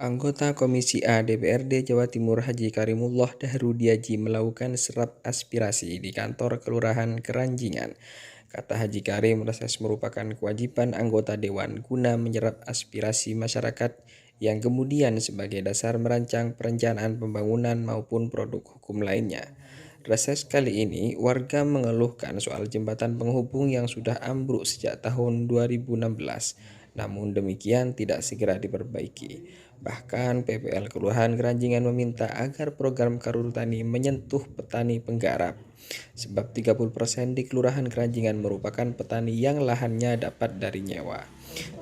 Anggota Komisi A DPRD Jawa Timur Haji Karimullah Dahrudiaji melakukan serap aspirasi di kantor Kelurahan Keranjingan. Kata Haji Karim, reses merupakan kewajiban anggota dewan guna menyerap aspirasi masyarakat yang kemudian sebagai dasar merancang perencanaan pembangunan maupun produk hukum lainnya. Reses kali ini, warga mengeluhkan soal jembatan penghubung yang sudah ambruk sejak tahun 2016, namun demikian tidak segera diperbaiki. Bahkan PPL Kelurahan Keranjingan meminta agar program Karhutani menyentuh petani penggarap. Sebab 30% di Kelurahan Keranjingan merupakan petani yang lahannya dapat dari nyewa.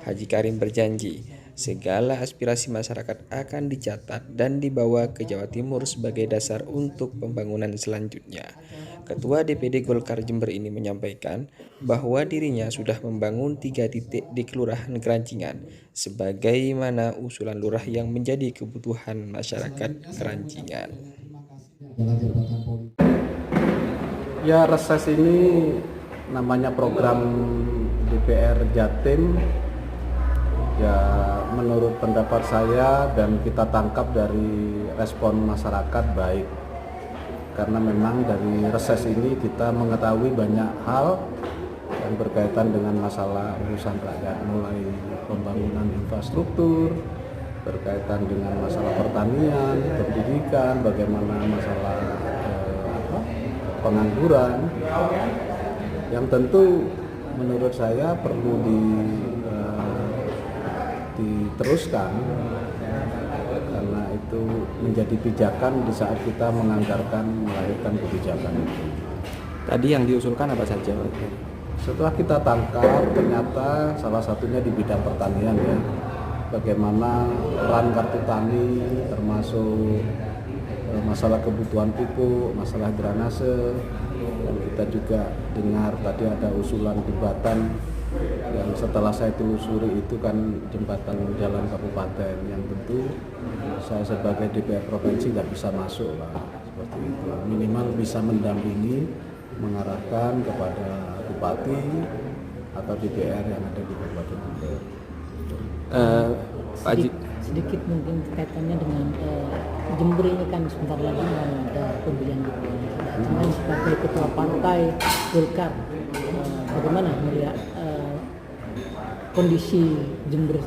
Haji Karim berjanji, segala aspirasi masyarakat akan dicatat dan dibawa ke Jawa Timur sebagai dasar untuk pembangunan selanjutnya. Ketua DPD Golkar Jember ini menyampaikan bahwa dirinya sudah membangun 3 titik di Kelurahan Keranjingan sebagaimana usulan lurah yang menjadi kebutuhan masyarakat Keranjingan. Ya, reses ini namanya program DPR Jatim. Ya, menurut pendapat saya dan kita tangkap dari respon masyarakat baik. Karena memang dari reses ini kita mengetahui banyak hal yang berkaitan dengan masalah urusan rakyat, mulai pembangunan infrastruktur, berkaitan dengan masalah pertanian, pendidikan, bagaimana masalah pengangguran, yang tentu menurut saya perlu diteruskan karena itu menjadi pijakan di saat kita melahirkan kebijakan itu. Tadi yang diusulkan apa saja? Setelah kita tangkap, ternyata salah satunya di bidang pertanian ya. Bagaimana peran kartu tani termasuk masalah kebutuhan pupuk, masalah drainase, dan kita juga dengar tadi ada usulan jembatan yang setelah saya telusuri itu kan jembatan jalan kabupaten yang tentu saya sebagai DPR provinsi nggak bisa masuk lah seperti itu. Minimal bisa mendampingi, mengarahkan kepada bupati atau DPR yang ada di Kabupaten Jember. Pak Haji, sedikit mungkin kaitannya dengan Jember ini kan sebentar lagi mau ada pemilihan gubernur. Cuman sebagai ketua partai Golkar, bagaimana melihat kondisi Jember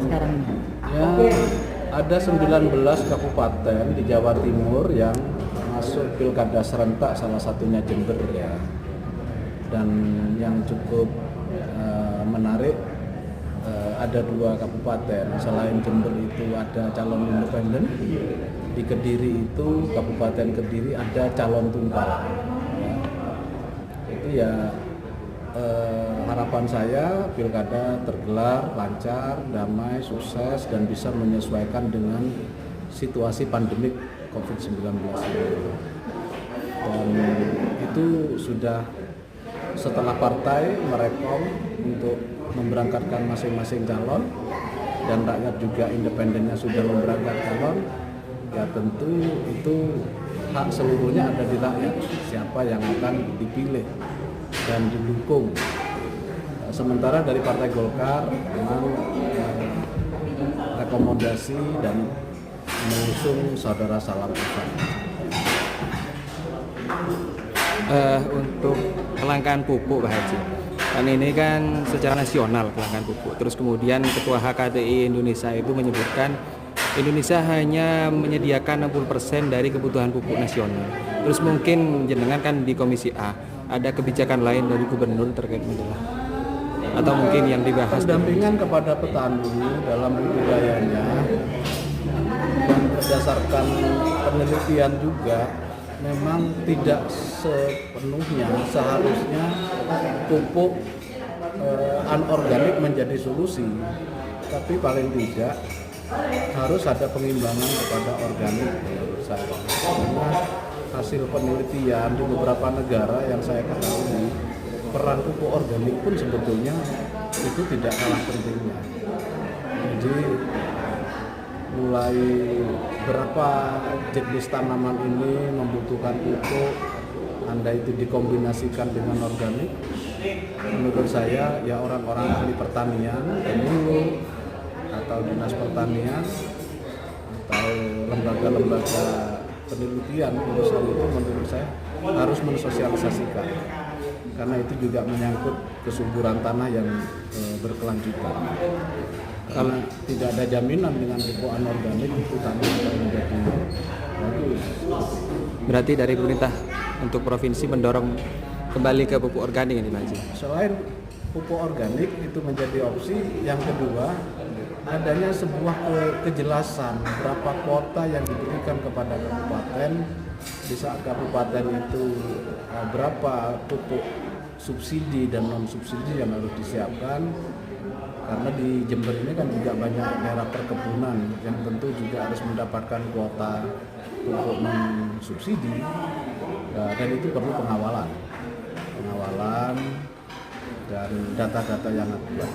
sekarang ini? Ya, ada 19 kabupaten di Jawa Timur yang masuk pilkada serentak, salah satunya Jember ya. Dan yang cukup menarik, ada 2 kabupaten selain Jember itu ada calon independen. Di Kediri itu, Kabupaten Kediri ada calon tunggal ya. Itu ya harapan saya pilkada tergelar lancar, damai, sukses, dan bisa menyesuaikan dengan situasi pandemik COVID-19 ini. Dan itu sudah setelah partai merekom untuk memberangkatkan masing-masing calon dan rakyat juga independennya sudah memberangkat calon, ya tentu itu hak seluruhnya ada di rakyat siapa yang akan dipilih dan didukung. Sementara dari Partai Golkar memang rekomendasi dan mengusung saudara Salam Tusan. untuk kelangkaan pupuk Pak Haji, kan ini kan secara nasional kelangkaan pupuk. Terus kemudian Ketua HKTI Indonesia itu menyebutkan Indonesia hanya menyediakan 60% dari kebutuhan pupuk nasional. Terus mungkin jenengan kan di Komisi A, ada kebijakan lain dari gubernur terkait masalah atau mungkin yang dibahas pendampingan kepada petani dalam budidayanya dan berdasarkan penelitian juga memang tidak sepenuhnya seharusnya pupuk anorganik menjadi solusi, tapi paling tidak harus ada pengimbangan kepada organik menurut saya. Karena hasil penelitian di beberapa negara yang saya ketahui, peran pupuk organik pun sebetulnya itu tidak kalah pentingnya. Jadi mulai berapa jenis tanaman ini membutuhkan pupuk, andai itu dikombinasikan dengan organik, menurut saya ya orang-orang ahli pertanian, pemulung atau dinas pertanian atau lembaga-lembaga penelitian urusan itu menurut saya harus mensosialisasikan, karena itu juga menyangkut kesuburan tanah yang berkelanjutan. Karena tidak ada jaminan dengan pupuk anorganik itu tanah akan menjadi bagus. Berarti dari pemerintah untuk provinsi mendorong kembali ke pupuk organik ini Pak Haji. Selain pupuk organik itu menjadi opsi, yang kedua adanya sebuah kejelasan berapa kuota yang diberikan kepada kabupaten, di saat kabupaten itu berapa pupuk subsidi dan non subsidi yang harus disiapkan, karena di Jember ini kan juga banyak daerah perkebunan yang tentu juga harus mendapatkan kuota pupuk non subsidi, dan itu perlu pengawalan dan data-data yang akurat.